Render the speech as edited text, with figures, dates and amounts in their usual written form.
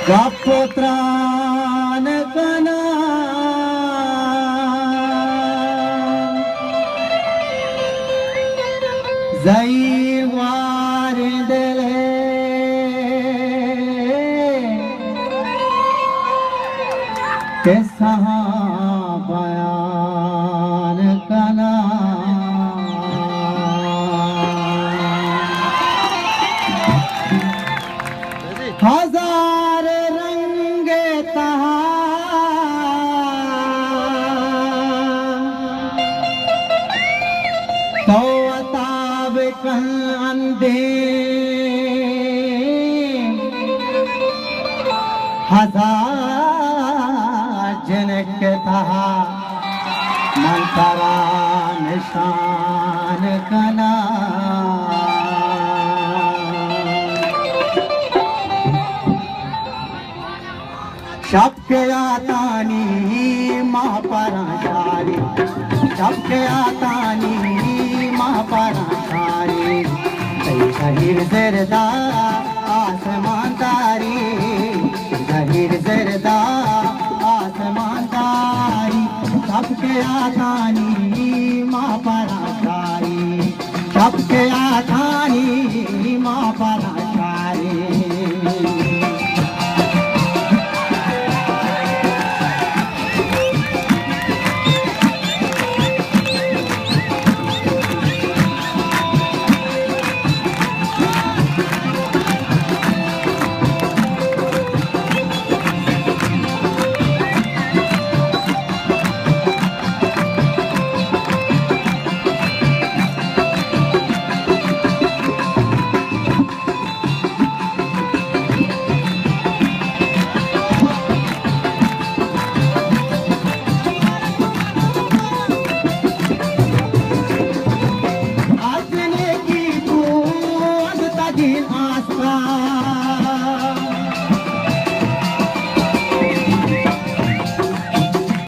गपुत्रान कना जई वार दिले के बयान कना हजार रंग तहा तो अताब कंदे हजार जनक तहा मंतरा निशान कना शब्द आतानी महापराचारी शब्द आतानी महापराचारी शहीर जरदा आसमान तारी शहीर जरदा आसमान तारी शब्द आतानी महापराचारी शब्द आतानी महापरा